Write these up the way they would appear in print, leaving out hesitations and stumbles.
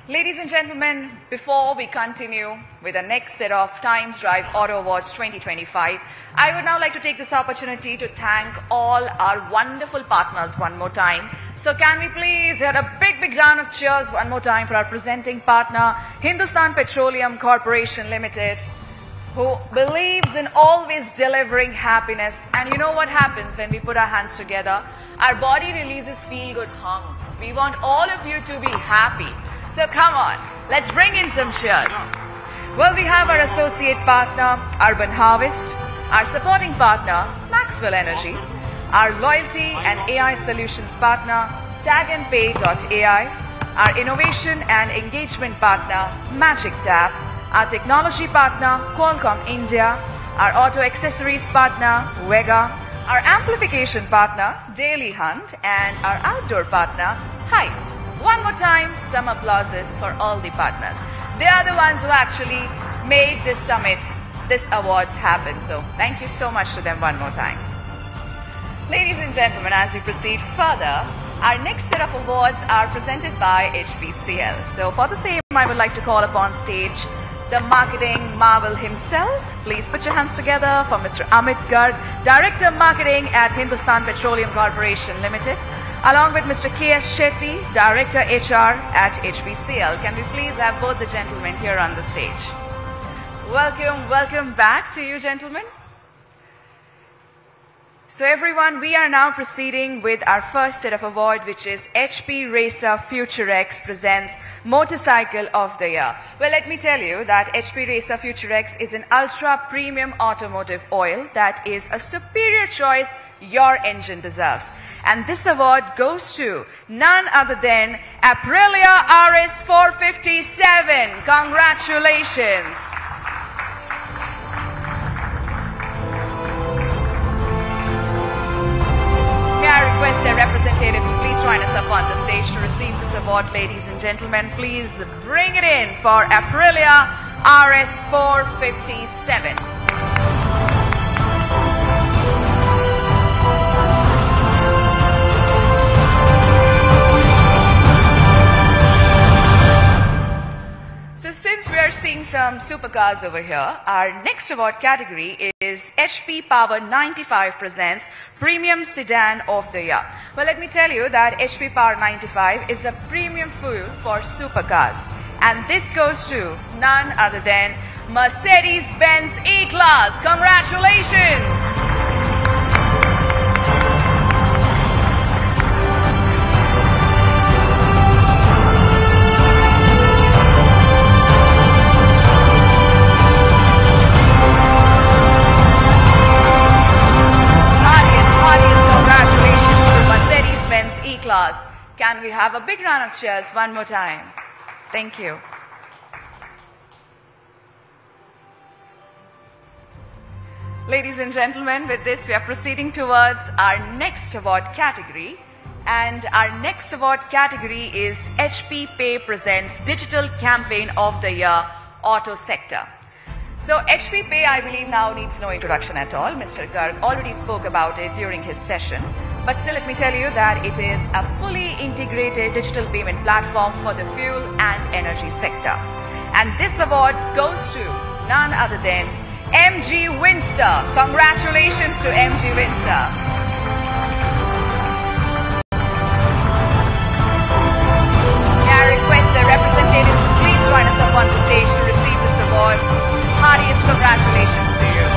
Ladies and gentlemen, before we continue with the next set of Times Drive Auto Awards 2025, I would now like to take this opportunity to thank all our wonderful partners one more time. So can we please get a big round of cheers one more time for our presenting partner, Hindustan Petroleum Corporation Limited, who believes in always delivering happiness. And you know what happens when we put our hands together? Our body releases feel-good hormones. We want all of you to be happy. So come on, let's bring in some cheers. Well, we have our associate partner, Urban Harvest, our supporting partner, Maxwell Energy, our loyalty and AI solutions partner, TagandPay.ai, our innovation and engagement partner, Magic Tap, our technology partner, Qualcomm India, our auto accessories partner, Vega, our amplification partner, Daily Hunt, and our outdoor partner, Heights. One more time, some applauses for all the partners. They are the ones who actually made this summit, this awards happen. So thank you so much to them one more time. Ladies and gentlemen, as we proceed further, our next set of awards are presented by HPCL. So for the same, I would like to call upon stage the marketing marvel himself. Please put your hands together for Mr. Amit Garg, Director of Marketing at Hindustan Petroleum Corporation Limited, along with Mr. K.S. Shetty, Director HR at HPCL. Can we please have both the gentlemen here on the stage? Welcome back to you, gentlemen. So everyone, we are now proceeding with our first set of award, which is HP Racer FutureX presents Motorcycle of the Year. Well, let me tell you that HP Racer FutureX is an ultra premium automotive oil that is a superior choice your engine deserves. And this award goes to none other than Aprilia RS 457. Congratulations. May I request their representatives to please join us up on the stage to receive this award, ladies and gentlemen. Please bring it in for Aprilia RS 457. So since we are seeing some supercars over here, our next award category is HP Power 95 presents Premium Sedan of the Year. Well, let me tell you that HP Power 95 is a premium fuel for supercars. And this goes to none other than Mercedes-Benz E-Class. Congratulations! E-Class. Can we have a big round of cheers one more time? Thank you. Ladies and gentlemen, with this we are proceeding towards our next award category. And our next award category is HP Pay presents Digital Campaign of the Year Auto Sector. So HP Pay, I believe, now needs no introduction at all. Mr. Garg already spoke about it during his session. But still, let me tell you that it is a fully integrated digital payment platform for the fuel and energy sector. And this award goes to none other than MG Windsor. Congratulations to MG Windsor. May I request the representatives to please join us up on the stage to receive this award. Heartiest congratulations to you.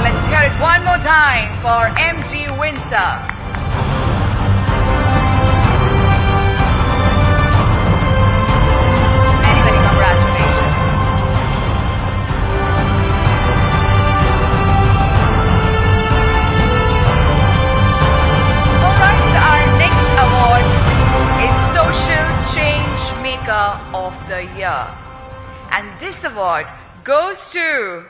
Let's hear it one more time for MG Windsor. Many congratulations. Alright, our next award is Social Change Maker of the Year. And this award goes to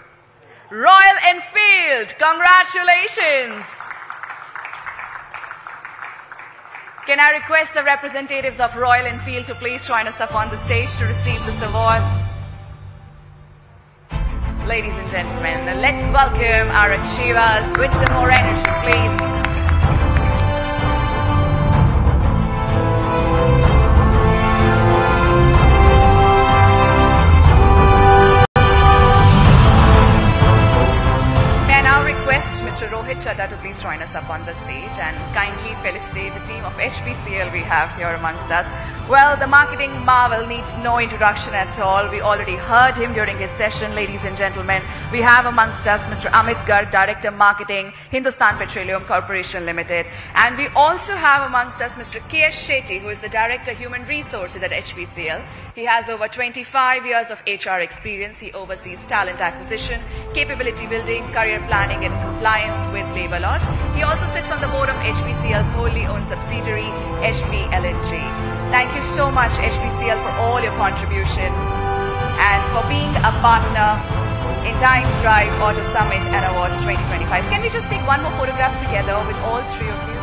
Royal Enfield. Congratulations. Can I request the representatives of Royal Enfield to please join us up on the stage to receive this award? Ladies and gentlemen, let's welcome our achievers with some more energy, please. Mr. Rohit Chadha to please join us up on the stage and kindly felicitate the team of HPCL we have here amongst us. Well, the marketing marvel needs no introduction at all. We already heard him during his session, ladies and gentlemen. We have amongst us Mr. Amit Garg, Director Marketing, Hindustan Petroleum Corporation Limited. And we also have amongst us Mr. K.S. Shetty, who is the Director Human Resources at HPCL. He has over 25 years of HR experience. He oversees talent acquisition, capability building, career planning and compliance with labor laws. He also sits on the board of HPCL's wholly owned subsidiary, HP LNG. Thank you so much, HPCL, for all your contribution and for being a partner in Times Drive Auto Summit and Awards 2025. Can we just take one more photograph together with all three of you?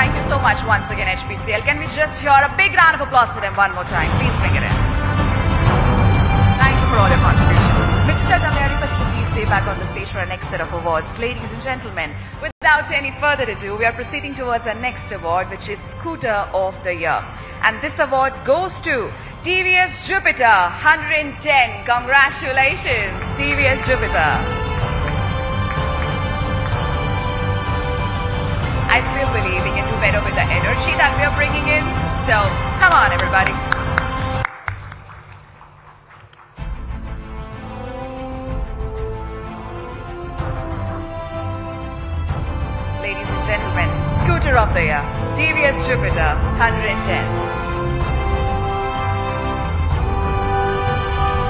Thank you so much once again, HPCL. Can we just hear a big round of applause for them one more time? Please bring it in. Thank you for all your contribution. Mr. Chadha, may I request you please stay back on the stage for our next set of awards. Ladies and gentlemen, without any further ado, we are proceeding towards our next award, which is Scooter of the Year. And this award goes to TVS Jupiter 110. Congratulations, TVS Jupiter. I still believe we can do better with the energy that we are bringing in. So, come on everybody. Ladies and gentlemen, Scooter of the Year, TVS Jupiter 110.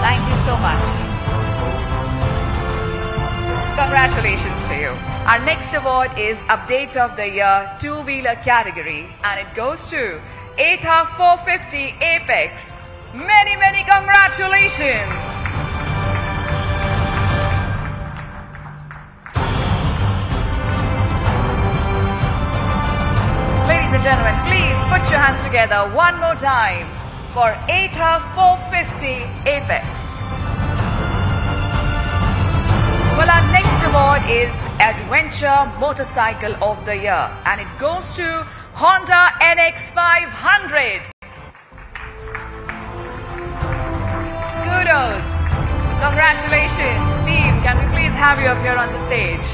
Thank you so much. Congratulations to you. Our next award is Update of the Year Two-Wheeler category, and it goes to Ather 450 Apex. Many, many congratulations. Ladies and gentlemen, please put your hands together one more time for Ather 450 Apex. Well, our next award is Adventure Motorcycle of the Year, and it goes to Honda NX 500. Kudos. Congratulations. Steve, can we please have you up here on the stage?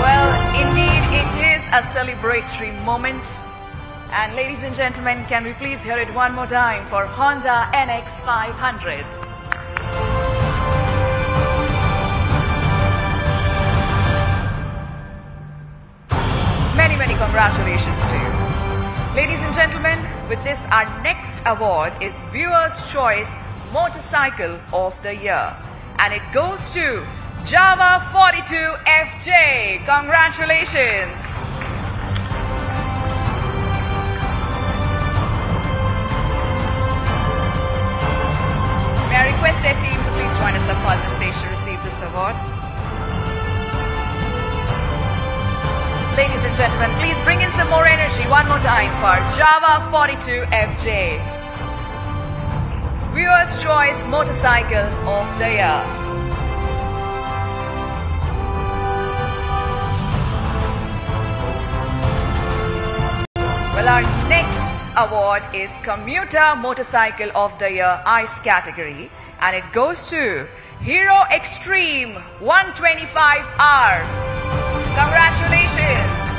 Well, indeed, it is a celebratory moment. And ladies and gentlemen, can we please hear it one more time for Honda NX 500. Many, many congratulations to you. Ladies and gentlemen, with this, our next award is Viewer's Choice Motorcycle of the Year. And it goes to Java 42 FJ. Congratulations. May I request their team to please join us up on the stage to receive this award. Ladies and gentlemen, please bring in some more energy one more time for Java 42 FJ. Viewer's Choice Motorcycle of the Year. Well, our next award is Commuter Motorcycle of the Year ICE category, and it goes to Hero Extreme 125R. Congratulations.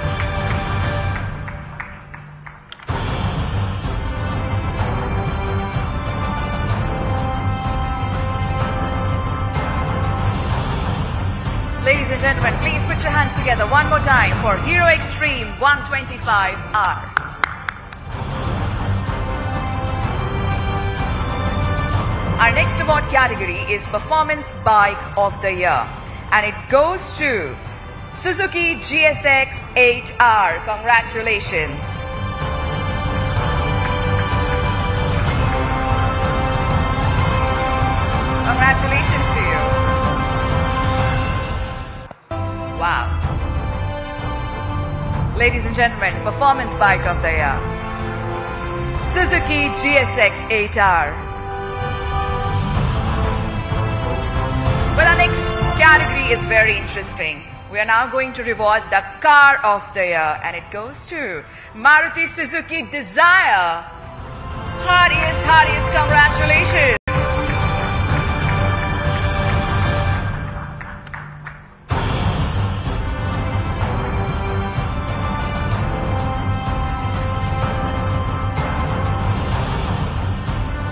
Ladies and gentlemen, please put your hands together one more time for Hero Extreme 125R. Our next award category is Performance Bike of the Year, and it goes to Suzuki GSX 8R. Congratulations. Congratulations to you. Wow. Ladies and gentlemen, Performance Bike of the Year, Suzuki GSX 8R. Well, our next category is very interesting. We are now going to reward the Car of the Year, and it goes to Maruti Suzuki Dzire. Heartiest congratulations.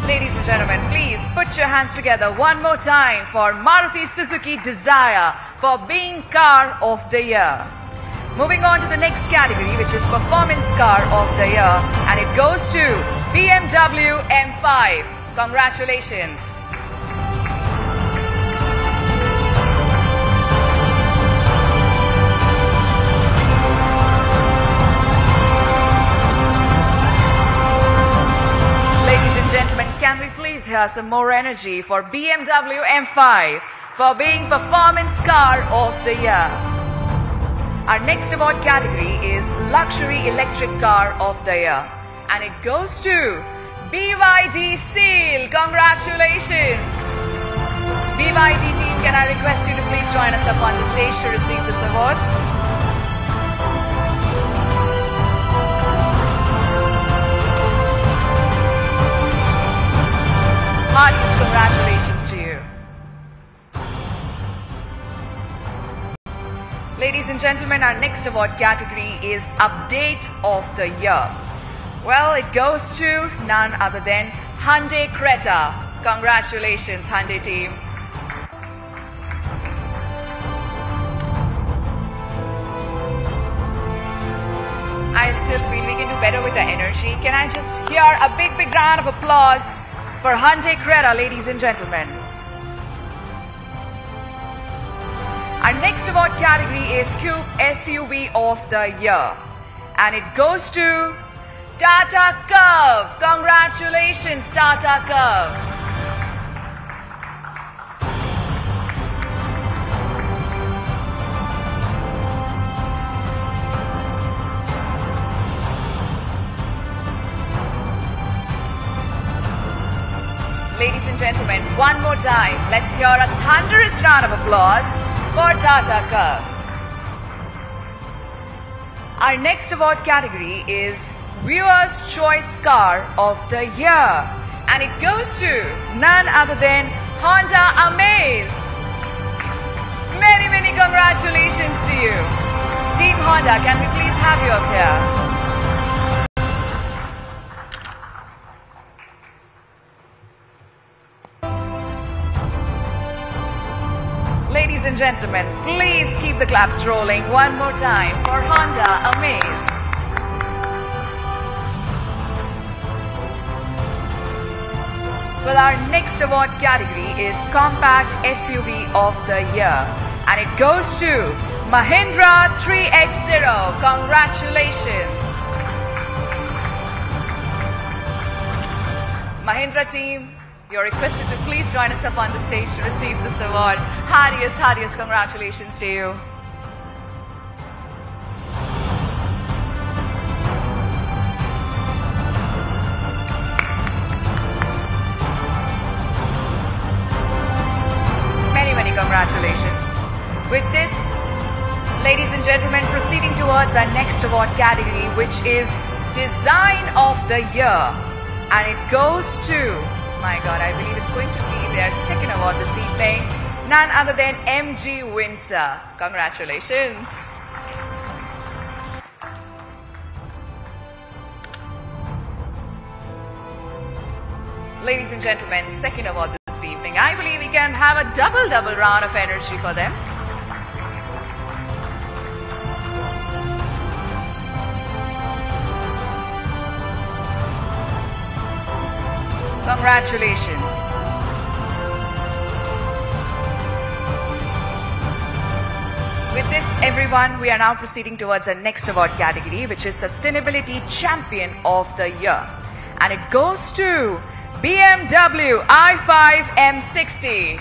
Ladies and gentlemen, please put your hands together one more time for Maruti Suzuki Dzire for being Car of the Year. Moving on to the next category, which is Performance Car of the Year, and it goes to BMW M5. Congratulations. Gentlemen, can we please hear some more energy for BMW M5 for being Performance Car of the Year? Our next award category is Luxury Electric Car of the Year, and it goes to BYD Steel. Congratulations. BYD team, can I request you to please join us up on the stage to receive this award? Heartiest congratulations to you. Ladies and gentlemen, our next award category is Update of the Year. Well, it goes to none other than Hyundai Creta. Congratulations, Hyundai team. I still feel we can do better with the energy. Can I just hear a big round of applause for Hyundai Creta, ladies and gentlemen? Our next award category is Coupe SUV of the Year, and it goes to Tata Curve. Congratulations, Tata Curve. Ladies and gentlemen, one more time, let's hear a thunderous round of applause for Tata Curve. Our next award category is Viewer's Choice Car of the Year, and it goes to none other than Honda Amaze. Many congratulations to you. Team Honda, can we please have you up here? Ladies and gentlemen, please keep the claps rolling one more time for Honda Amaze. Well, our next award category is Compact SUV of the Year, and it goes to Mahindra 3X0. Congratulations. Mahindra team, you're requested to please join us up on the stage to receive this award. Heartiest congratulations to you. Many congratulations. With this, ladies and gentlemen, proceeding towards our next award category, which is Design of the Year, and it goes to, my God, I believe it's going to be their second award this evening, none other than MG Windsor. Congratulations. Ladies and gentlemen, second award this evening. I believe we can have a double round of energy for them. Congratulations. With this, everyone, we are now proceeding towards our next award category, which is Sustainability Champion of the Year. And it goes to BMW i5 M60.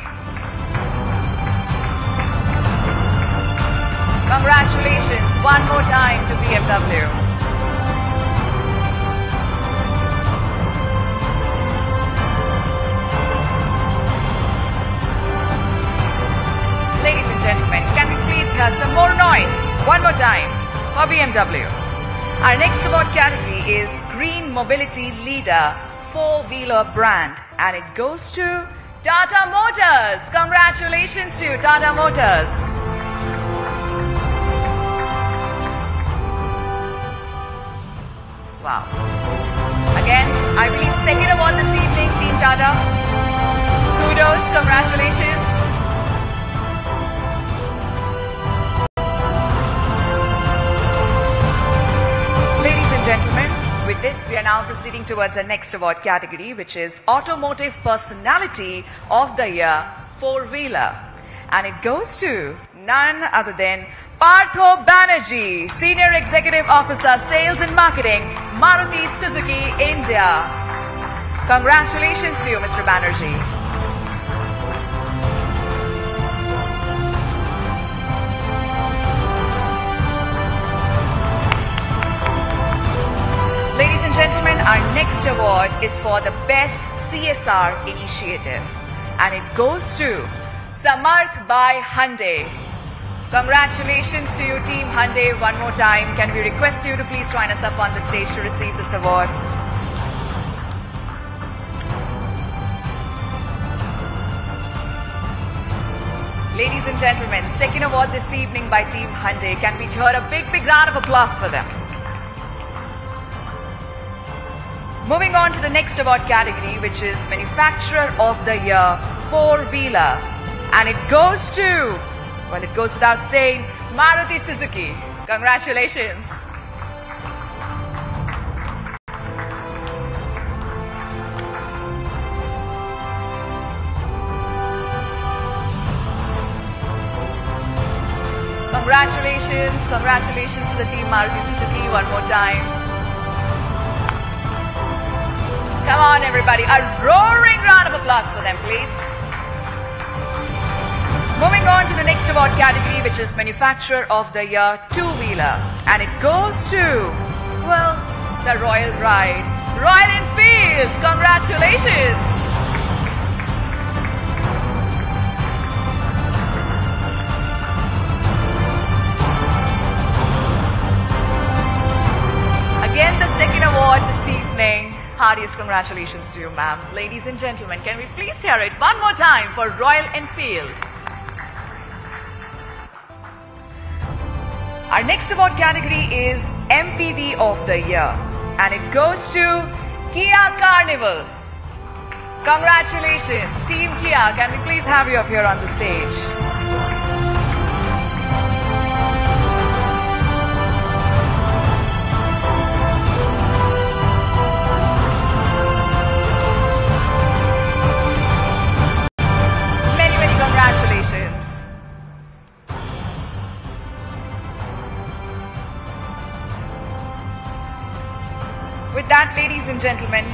Congratulations one more time to BMW. Ladies and gentlemen, can we please have some more noise one more time for BMW? Our next award category is Green Mobility Leader 4-wheeler brand, and it goes to Tata Motors. Congratulations to Tata Motors. Wow. Again, I believe second award this evening, Team Tata. Kudos, congratulations. Ladies and gentlemen, with this we are now proceeding towards the next award category, which is Automotive Personality of the Year 4-wheeler. And it goes to none other than Partho Banerjee, Senior Executive Officer, Sales and Marketing, Maruti Suzuki, India. Congratulations to you, Mr. Banerjee. Ladies and gentlemen, our next award is for the Best CSR Initiative, and it goes to Samarth by Hyundai. Congratulations to you, Team Hyundai, one more time. Can we request you to please join us up on the stage to receive this award? Ladies and gentlemen, second award this evening by Team Hyundai. Can we hear a big round of applause for them? Moving on to the next award category, which is Manufacturer of the Year 4-wheeler. And it goes to, well, it goes without saying, Maruti Suzuki. Congratulations. Congratulations to the Team Maruti Suzuki one more time. Come on everybody, a roaring round of applause for them, please. Moving on to the next award category, which is Manufacturer of the Year 2-wheeler. And it goes to, well, the Royal Ride, Royal Enfield. Congratulations. Again, the second award this evening. Heartiest congratulations to you, ma'am. Ladies and gentlemen, can we please hear it one more time for Royal Enfield? Our next award category is MPV of the Year, and it goes to Kia Carnival. Congratulations, Team Kia. Can we please have you up here on the stage? With that, ladies and gentlemen,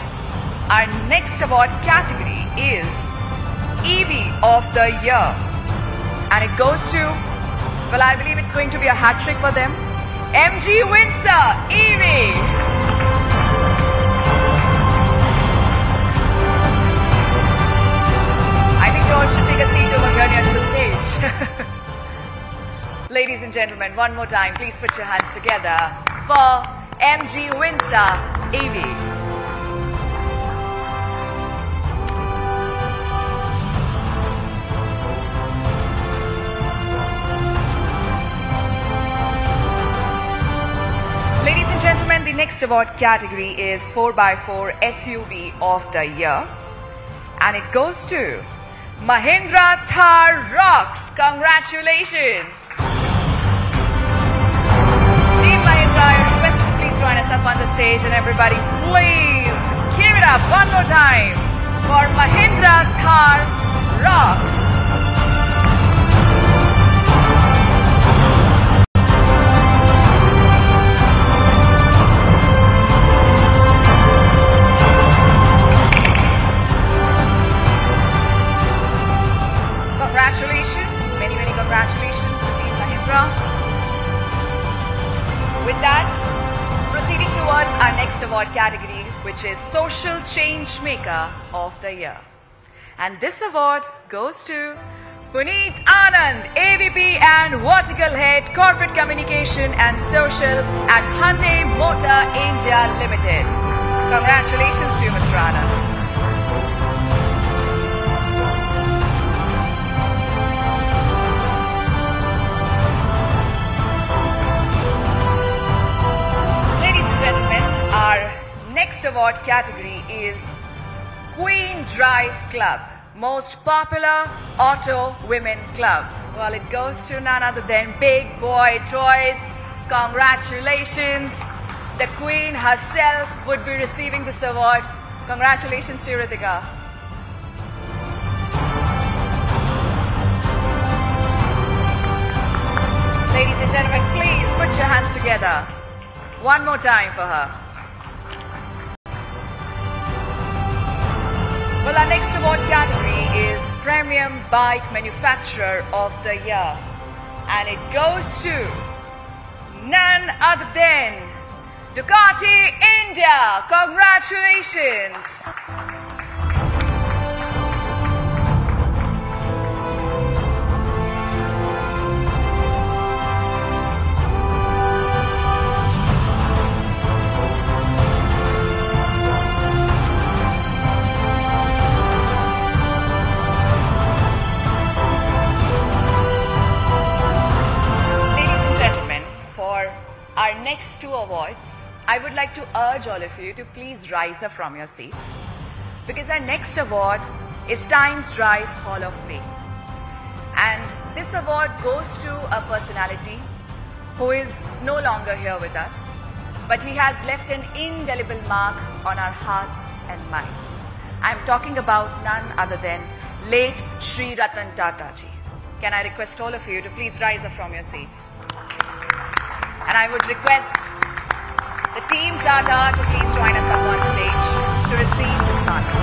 our next award category is EV of the Year. And it goes to, well, I believe it's going to be a hat trick for them, MG Windsor EV. I think you all should take a seat over here near to the stage. Ladies and gentlemen, one more time, please put your hands together for MG Windsor EV. Ladies and gentlemen, the next award category is 4x4 SUV of the Year, and it goes to Mahindra Thar ROXX. Congratulations. Team Mahindra, I request you to please join us up on the stage, and everybody please give it up one more time for Mahindra Thar ROXX. that, proceeding towards our next award category, which is Social Change Maker of the Year. And this award goes to Puneet Anand, AVP and Vertical Head, Corporate Communication and Social at Hyundai Motor India Limited. Congratulations to you, Mr. Anand. Our next award category is Queen Drive Club, most popular auto women club. Well, it goes to none other than Big Boy Toys. Congratulations. The Queen herself would be receiving this award. Congratulations to you, Ritika. Ladies and gentlemen, please put your hands together. One more time for her. Well, our next award category is Premium Bike Manufacturer of the Year. And it goes to none other than Ducati India. Congratulations. Our next two awards, I would like to urge all of you to please rise up from your seats, because our next award is Times Drive Hall of Fame. And this award goes to a personality who is no longer here with us, but he has left an indelible mark on our hearts and minds. I'm talking about none other than late Sri Ratan Tata ji. Can I request all of you to please rise up from your seats? And I would request the team Tata to please join us up on stage to receive this honor.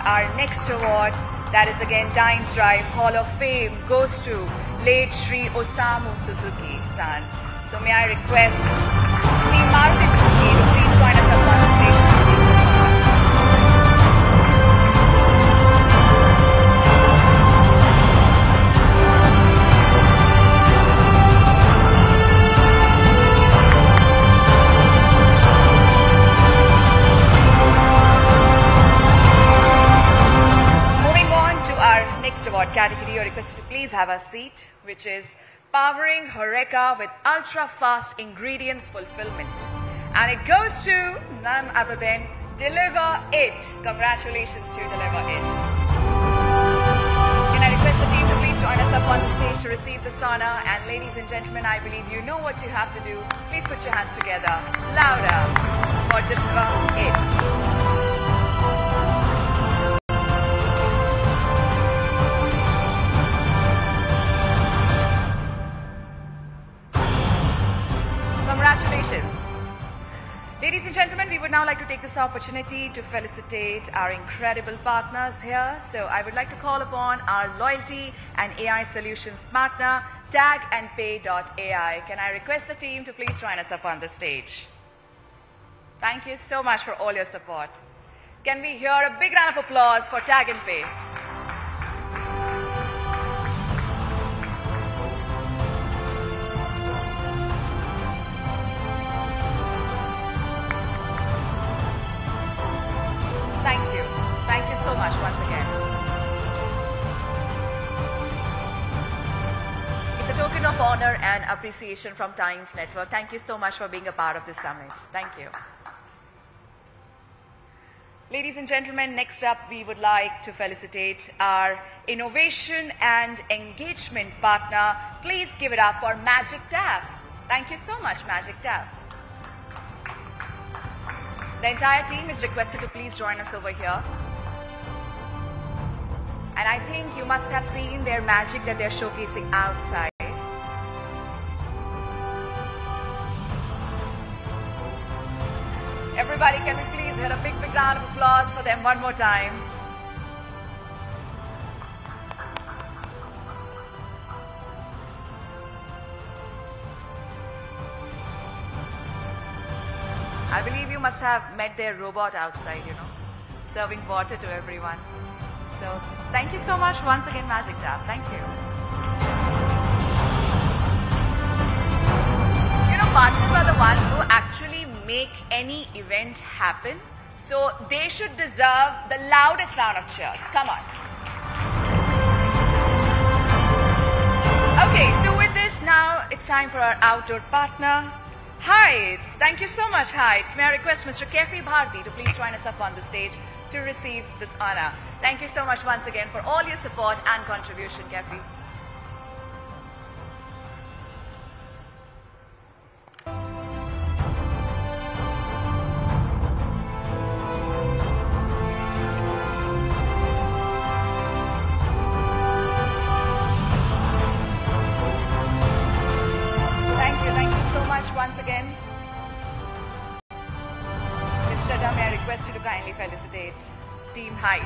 Our next award, that is again Times Drive Hall of Fame, goes to late Sri Osamu Suzuki-san. So may I request Team Maruti Suzuki to please join us up on the stage to receive this honor. Next award category, you're requested to please have a seat, which is Powering Horeca with Ultra-Fast Ingredients Fulfillment. And it goes to none other than Deliver It. Congratulations to Deliver It. Can I request the team to please join us up on the stage to receive this honor? And ladies and gentlemen, I believe you know what you have to do. Please put your hands together, louder, for Deliver It. Congratulations. Ladies and gentlemen, we would now like to take this opportunity to felicitate our incredible partners here. So I would like to call upon our loyalty and AI solutions partner, TagandPay.ai. Can I request the team to please join us up on the stage? Thank you so much for all your support. Can we hear a big round of applause for Tag and Pay? Thank you. Thank you so much once again. It's a token of honor and appreciation from Times Network. Thank you so much for being a part of this summit. Thank you. Ladies and gentlemen, next up we would like to felicitate our innovation and engagement partner. Please give it up for Magic Tap. Thank you so much, Magic Tap. The entire team is requested to please join us over here. And I think you must have seen their magic that they're showcasing outside. Everybody, can we please hit a big round of applause for them one more time? I believe you must have met their robot outside, serving water to everyone. So, thank you so much once again, Magic Tap. Thank you. Partners are the ones who actually make any event happen. So, they should deserve the loudest round of cheers. Come on. Okay, so with this now, it's time for our outdoor partner, Heights. Thank you so much, Heights. May I request Mr. Kefi Bharti to please join us up on the stage to receive this honor. Thank you so much once again for all your support and contribution, Kefi. Once again, Ms. Chadha, may I request you to kindly felicitate Team Heights.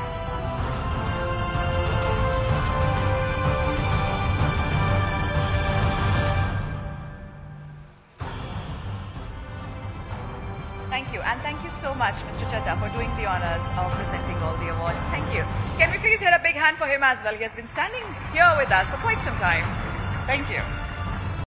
Thank you, and thank you so much, Mr. Chadha, for doing the honors of presenting all the awards. Thank you. Can we please hit a big hand for him as well? He has been standing here with us for quite some time. Thank you.